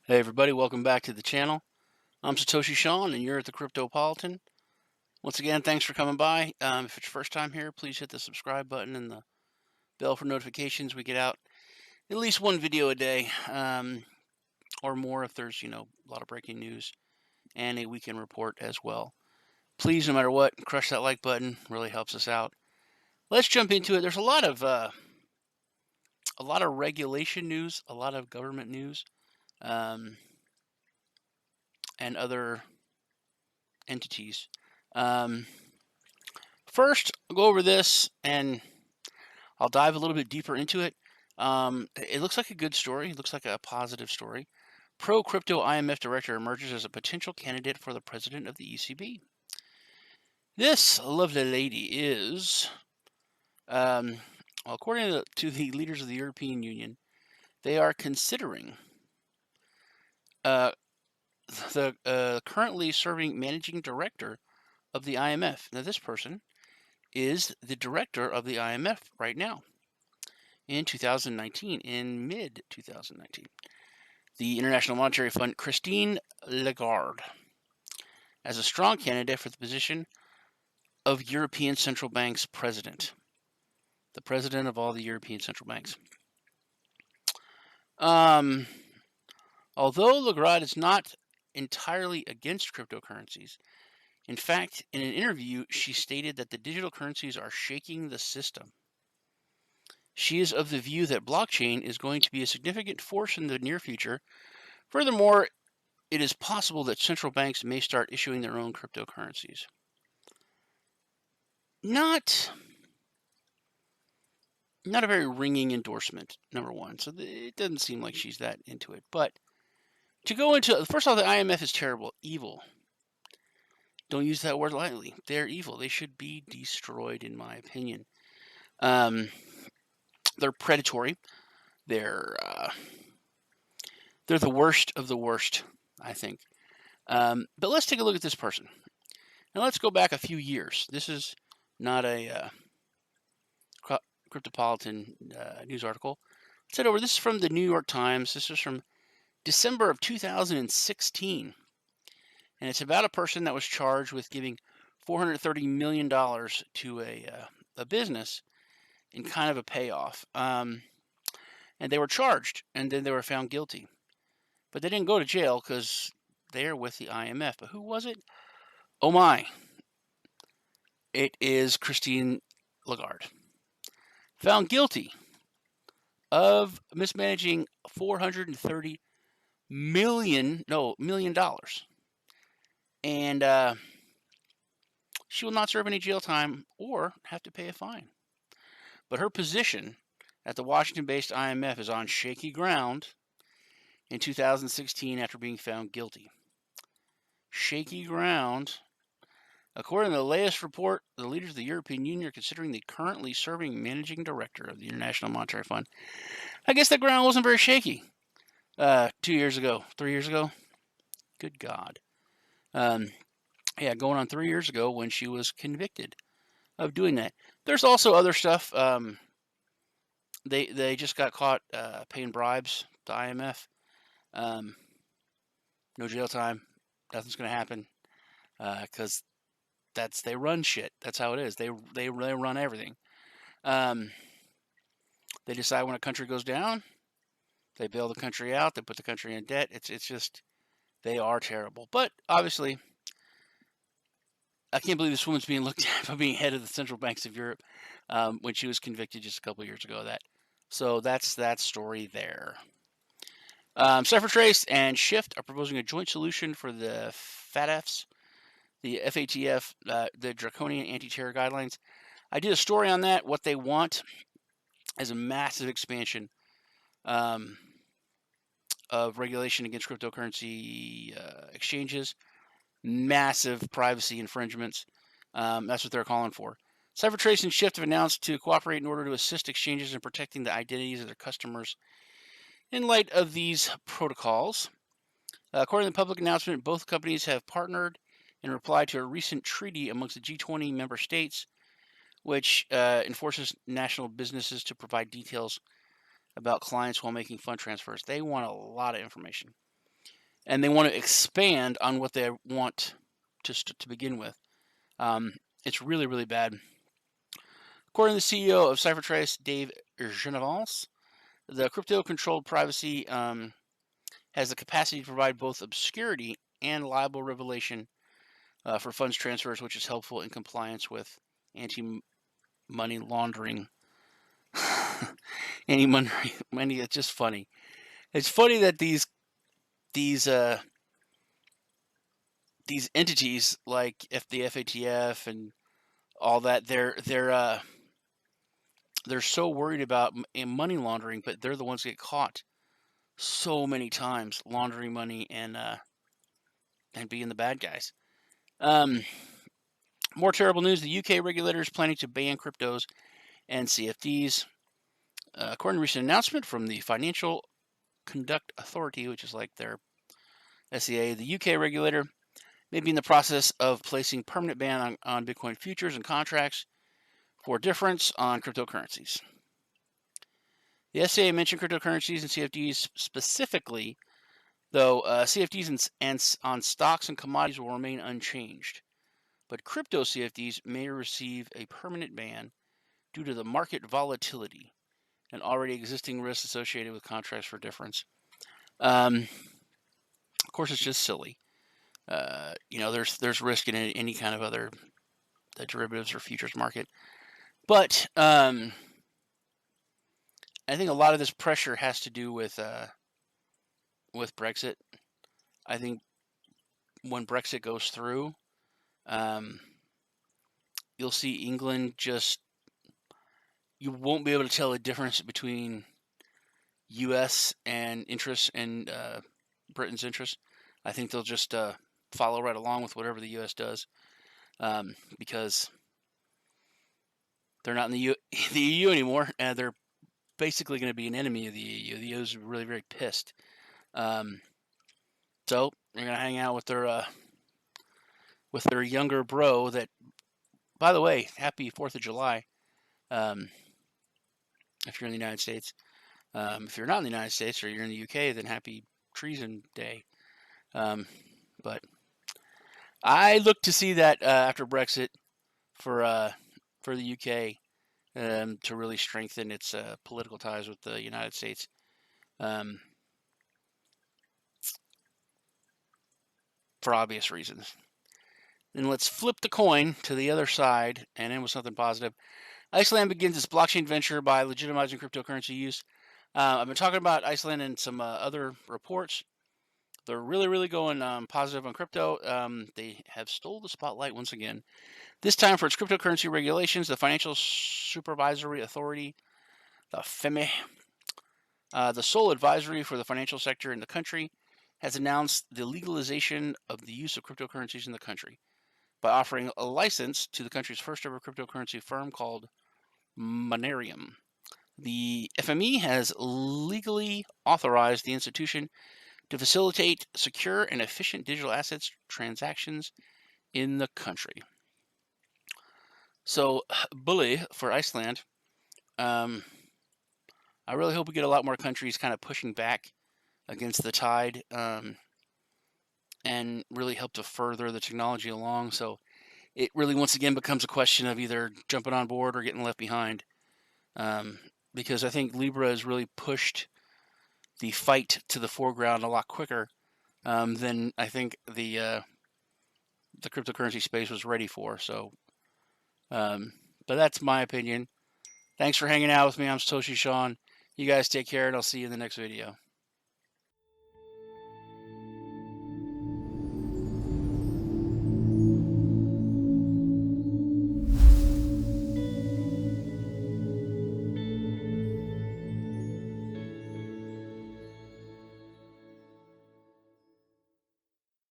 Hey everybody, welcome back to the channel. I'm Satoshi Sean and you're at the Cryptopolitan. Once again, thanks for coming by. If it's your first time here, please hit the subscribe button and the bell for notifications. We get out at least one video a day, or more if there's, a lot of breaking news, and a weekend report as well. Please, no matter what, crush that like button. Really helps us out. Let's jump into it. There's a lot of regulation news, a lot of government news, and other entities. First, I'll go over this and I'll dive a little bit deeper into it. It looks like a good story. It looks like a positive story. Pro-crypto IMF director emerges as a potential candidate for the president of the ECB. This lovely lady is, according to the leaders of the European Union, they are considering the currently serving managing director of the IMF. Now, this person is the director of the IMF right now in 2019, in mid-2019. The International Monetary Fund, Christine Lagarde, as a strong candidate for the position of European Central Bank's president. The president of all the European Central Banks. Although Lagarde is not entirely against cryptocurrencies, in fact, in an interview, she stated that the digital currencies are shaking the system. She is of the view that blockchain is going to be a significant force in the near future. Furthermore, it is possible that central banks may start issuing their own cryptocurrencies. Not a very ringing endorsement, number one. So it doesn't seem like she's that into it. But to go into, first of all, the IMF is terrible, evil. Don't use that word lightly. They're evil. They should be destroyed, in my opinion. They're predatory. They're the worst of the worst, I think. But let's take a look at this person. Now let's go back a few years. This is not a Cryptopolitan news article. Let's head over. This is from the New York Times. This is from December of 2016. And it's about a person that was charged with giving $430 million to a business in kind of a payoff. And they were charged, and then they were found guilty. But they didn't go to jail because they're with the IMF. But who was it? Oh my. It is Christine Lagarde. Found guilty of mismanaging $430 million. And she will not serve any jail time or have to pay a fine. But her position at the Washington-based IMF is on shaky ground in 2016 after being found guilty. Shaky ground. According to the latest report, the leaders of the European Union are considering the currently serving managing director of the International Monetary Fund. I guess the ground wasn't very shaky 2 years ago, 3 years ago. Good God. Going on 3 years ago when she was convicted of doing that. There's also other stuff. They just got caught paying bribes to IMF. No jail time. Nothing's going to happen because they run shit. That's how it is. They run everything. They decide when a country goes down, they bail the country out. They put the country in debt. It's just they are terrible. But obviously, I can't believe this woman's being looked at for being head of the central banks of Europe when she was convicted just a couple of years ago of that. So that's that story there. CipherTrace and Shyft are proposing a joint solution for the FATFs, the FATF, the draconian anti-terror guidelines. I did a story on that. What they want is a massive expansion of regulation against cryptocurrency exchanges, massive privacy infringements. That's what they're calling for. CipherTrace and Shyft have announced to cooperate in order to assist exchanges in protecting the identities of their customers in light of these protocols. According to the public announcement, both companies have partnered in reply to a recent treaty amongst the G20 member states, which enforces national businesses to provide details about clients while making fund transfers. They want a lot of information. and they want to expand on what they want to begin with. It's really, really bad. According to the CEO of CipherTrace, Dave Genevals, the crypto-controlled privacy has the capacity to provide both obscurity and liable revelation for funds transfers, which is helpful in compliance with anti-money laundering. Money. It's just funny. It's funny that these entities like the FATF and all that, they're so worried about money laundering, but they're the ones that get caught so many times laundering money and being the bad guys. More terrible news: the UK regulators planning to ban cryptos and CFDs. According to a recent announcement from the Financial Conduct Authority, which is like their SEA, the UK regulator may be in the process of placing permanent ban on Bitcoin futures and contracts for difference on cryptocurrencies. The SEA mentioned cryptocurrencies and CFDs specifically, though CFDs and on stocks and commodities will remain unchanged. But crypto CFDs may receive a permanent ban due to the market volatility and already existing risks associated with contracts for difference. Of course, it's just silly. There's risk in any kind of other derivatives or futures market, but I think a lot of this pressure has to do with Brexit. I think when Brexit goes through, you'll see England you won't be able to tell the difference between U.S. and interests and Britain's interests. I think they'll just follow right along with whatever the U.S. does, because they're not in the EU anymore, and they're basically going to be an enemy of the EU. The EU is really very pissed. So they're going to hang out with their younger bro. That, by the way, happy 4th of July. If you're in the United States. If you're not in the United States or you're in the UK, then happy Treason Day. But I look to see that after Brexit for the UK to really strengthen its political ties with the United States. For obvious reasons. Then let's flip the coin to the other side and end with something positive. Iceland begins its blockchain venture by legitimizing cryptocurrency use. I've been talking about Iceland in some other reports. They're really, really going positive on crypto. They have stole the spotlight once again. This time for its cryptocurrency regulations, the Financial Supervisory Authority, the FME, the sole advisory for the financial sector in the country, has announced the legalization of the use of cryptocurrencies in the country by offering a license to the country's first ever cryptocurrency firm called Monerium. The FME has legally authorized the institution to facilitate secure and efficient digital assets transactions in the country. So, bully for Iceland. I really hope we get a lot more countries kind of pushing back against the tide and really help to further the technology along. So it really once again becomes a question of either jumping on board or getting left behind. Because I think Libra has really pushed the fight to the foreground a lot quicker than I think the cryptocurrency space was ready for. So, but that's my opinion. Thanks for hanging out with me. I'm Satoshi Sean. You guys take care, and I'll see you in the next video.